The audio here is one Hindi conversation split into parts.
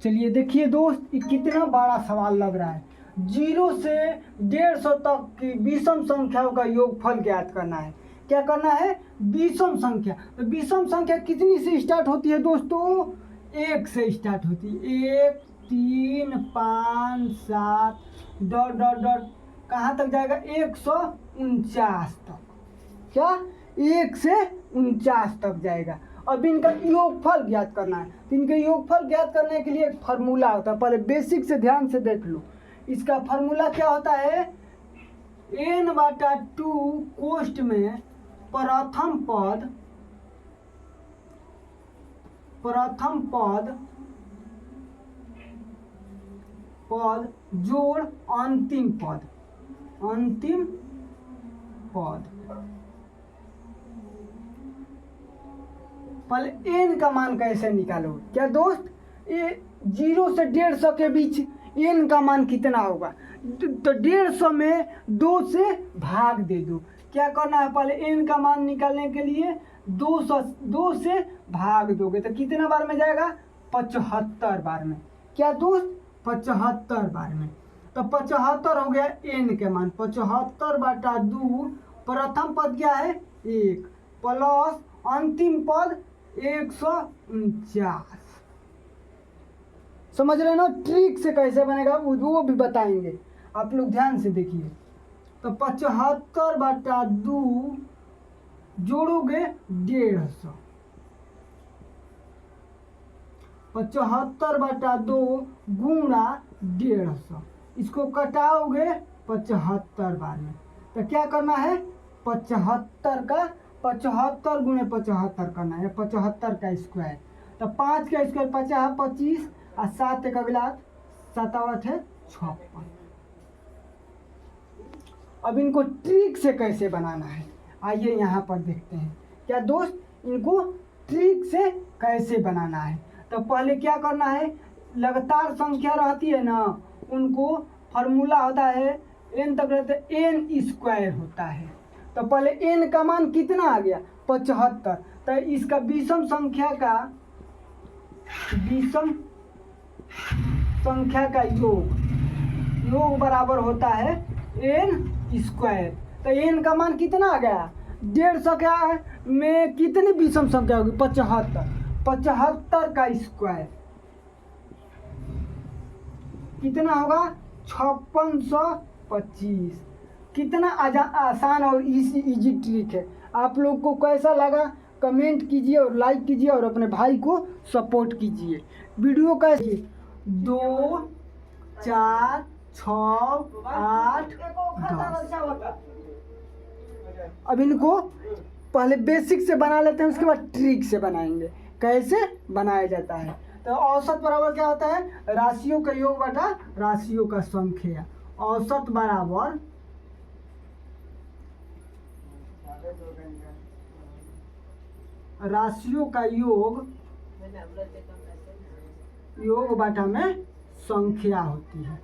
चलिए देखिए दोस्त, ये कितना बड़ा सवाल लग रहा है। 0 से 150 तक की विषम संख्याओं का योगफल ज्ञात करना है। क्या करना है? विषम संख्या। तो विषम संख्या कितनी से स्टार्ट होती है दोस्तों? 1 से स्टार्ट होती है। 1 3 5 7 डॉट डॉट डॉट कहाँ तक जाएगा? 149 तक। क्या? 1 से 49 तक जाएगा। अब इनका योगफल ज्ञात करना है। तो इनके योगफल ज्ञात करने के लिए एक फार्मूला होता है। पहले बेसिक से ध्यान से देख लो। इसका फार्मूला क्या होता है? n/2 कोष्ठ में प्रथम पद जोड़ अंतिम पद। पहले n का मान कैसे निकालो? क्या दोस्त? ये 0 से 150 के बीच n का मान कितना होगा? तो 150 में 2 से भाग दे दो। क्या करना है? पहले n का मान निकालने के लिए 2 से भाग दोगे तो कितना बार में जाएगा? 75 बार में। क्या दोस्त? 75 बार में। तो 75 हो गया n के मान। 75/2 प्रथम पद क्या है? 1 प्लस अंतिम पद 149। समझ रहे ना? ट्रिक से कैसे बनेगा वो भी बताएंगे, आप लोग ध्यान से देखिए। तो 75/2 जोड़ोगे 150। 75/2 गुणा 150, इसको कटाओगे 75 बार में। तो क्या करना है? 75 का 75 गुणे 75 करना है, 75 का स्क्वायर। तो 5 का स्क्वायर 50 25 और 7 का अगला 7 8 है 56। अब इनको ट्रिक से कैसे बनाना है, आइए यहाँ पर देखते हैं। क्या दोस्त? इनको ट्रिक से कैसे बनाना है? तो पहले क्या करना है? लगातार संख्या रहती है ना, उनको फार्मूला होता है n तक रहते n स्क्वायर होता है। तो पहले n का मान कितना आ गया? 75। तो इसका विषम संख्या का योग बराबर होता है n स्क्वायर। तो n का मान कितना आ गया? 150 क्या है में कितनी विषम संख्या होगी? 75। 75 का स्क्वायर कितना होगा? 5625। कितना आसान और इजी ट्रिक है। आप लोग को कैसा लगा कमेंट कीजिए और लाइक कीजिए और अपने भाई को सपोर्ट कीजिए। वीडियो का 2 4 6 8 10। अब इनको पहले बेसिक से बना लेते हैं, उसके बाद ट्रिक से बनाएंगे कैसे बनाया जाता है। तो औसत बराबर क्या होता है? राशियों का योग बटा राशियों का संख्या। औसत बराबर राशियों का योग बटा में संख्या होती है।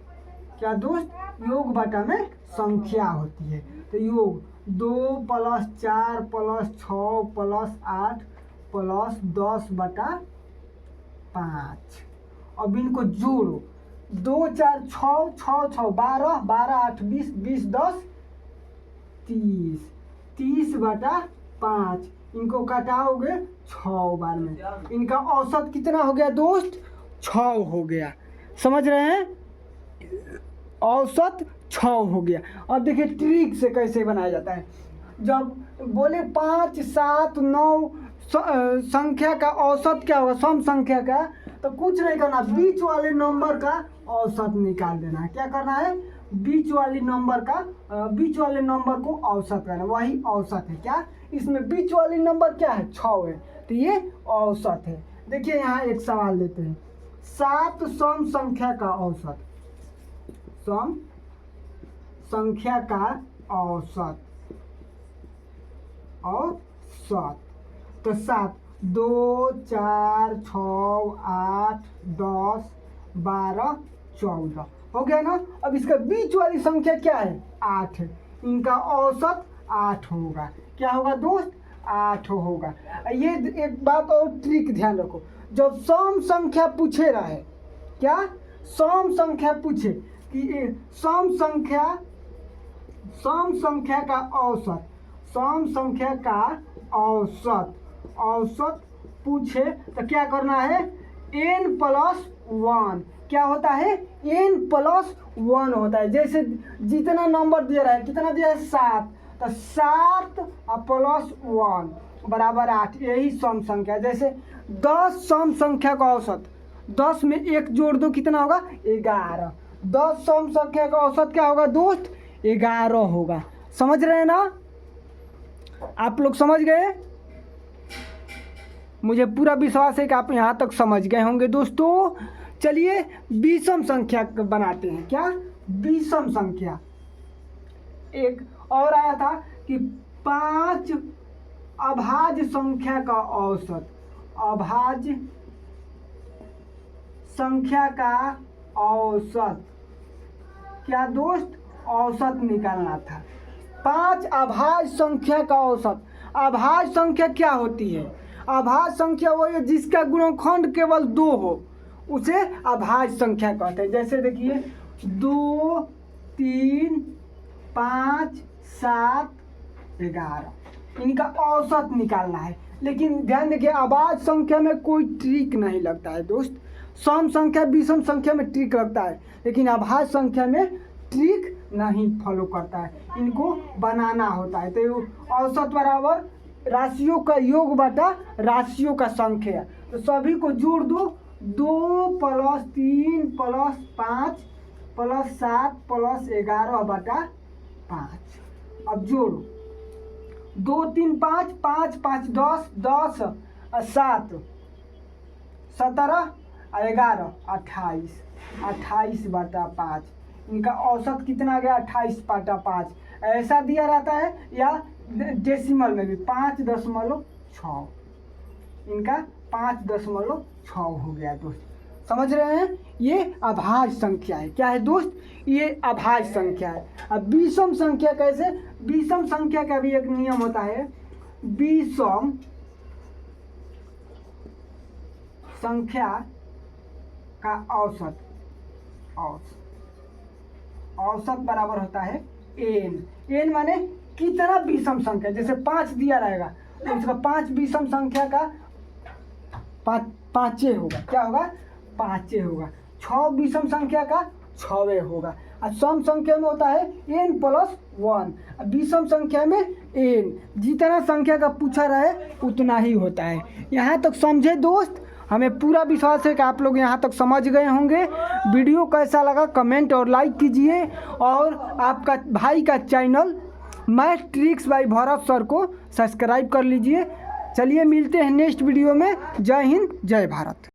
क्या दोस्त? योग बटा में संख्या होती है। तो योग 2 + 4 + 6 + 8 + 10/5। अब इनको जोड़ो। 2 4 6 6 6 12 12 8 20 20 10 30 30/5। इनको काटाओगे 6 बार में। इनका औसत कितना हो गया दोस्त? 6 हो गया। समझ रहे हैं? औसत 6 हो गया। अब देखिए ट्रिक से कैसे बनाया जाता है। जब बोले 5 7 9 संख्या का औसत क्या होगा? सम संख्या का। तो कुछ नहीं करना, बीच वाले नंबर का औसत निकाल देना है। क्या करना है? बीच वाले नंबर को औसत करना, वही औसत है। क्या इसमें बीच वाली नंबर क्या है? 6 है, तो ये औसत है। देखिए यहाँ एक सवाल लेते हैं। 7 सम संख्या का औसत। सम संख्या का औसत तो 7 2 4 6 8 10 12 14 हो गया ना। अब इसका बीच वाली संख्या क्या है? 8 है। इनका औसत 8 होगा। क्या होगा दोस्त? 8 होगा। ये एक बात और ट्रिक ध्यान रखो, जब सम संख्या पूछे रहे क्या सम संख्या पूछे कि सम संख्या का औसत, सम संख्या का औसत पूछे तो क्या करना है, n+1 क्या होता है, n+1 होता है। जैसे जितना नंबर दिया रहा है, कितना दिया है 7, तो 7 + 1 बराबर 8, यही सम संख्या। जैसे 10 सम संख्या का औसत, 10 में 1 जोड़ दो कितना होगा, 11। 10 सम संख्या का औसत क्या होगा दोस्त, 11 होगा। समझ रहे हैं ना, आप लोग समझ गए? मुझे पूरा विश्वास है कि आप यहाँ तक समझ गए होंगे दोस्तों। चलिए विषम संख्या बनाते हैं। क्या विषम संख्या, एक और आया था कि 5 अभाज्य संख्या का औसत, अभाज्य संख्या का औसत, क्या दोस्त, औसत निकालना था। 5 अभाज्य संख्या का औसत। अभाज्य संख्या क्या होती है, अभाज्य संख्या वही है जिसका गुणनखंड केवल 2 हो, उसे अभाज्य संख्या कहते हैं। जैसे देखिए 2, 3, 5, 7, 11, इनका औसत निकालना है। लेकिन ध्यान देखिए अभाज्य संख्या में कोई ट्रिक नहीं लगता है दोस्त। सम संख्या विषम संख्या में ट्रिक लगता है, लेकिन अभाज्य संख्या में ट्रिक नहीं फॉलो करता है, इनको बनाना होता है। तो औसत बराबर राशियों का योग बटा राशियों का संख्या, तो सभी को जोड़ दो, 2 + 3 + 5 + 7 + 11 बटा 5। अब जोड़ो, 2, 3, 5, 5, 5, 10, 10 और 7, 17 और 11, 28, 28 बटा 5। इनका औसत कितना आ गया, 28 बटा 5। ऐसा दिया रहता है या डेसिमल में भी 5.6, इनका 5.6 हो गया दोस्त। समझ रहे हैं, ये अभाज्य संख्या है। क्या है दोस्त, ये अभाज्य संख्या है। अब विषम संख्या कैसे, विषम संख्या का भी एक नियम होता है, विषम संख्या का औसत, औसत बराबर होता है n माने कितना विषम संख्या। जैसे 5 दिया रहेगा तो उसका 5 विषम संख्या का 5 होगा, क्या होगा, 5 होगा। 6 विषम संख्या का 6 होगा। और सम संख्या में होता है n+1, विषम संख्या में n, जितना संख्या का पूछा रहे उतना ही होता है। यहाँ तक समझे दोस्त, हमें पूरा विश्वास है कि आप लोग यहाँ तक समझ गए होंगे। वीडियो कैसा लगा कमेंट और लाइक कीजिए, और आपका भाई का channel math tricks bye Bharat sir को सब्सक्राइब कर लीजिए। चलिए मिलते हैं नेक्स्ट वीडियो में। जय हिंद, जय भारत।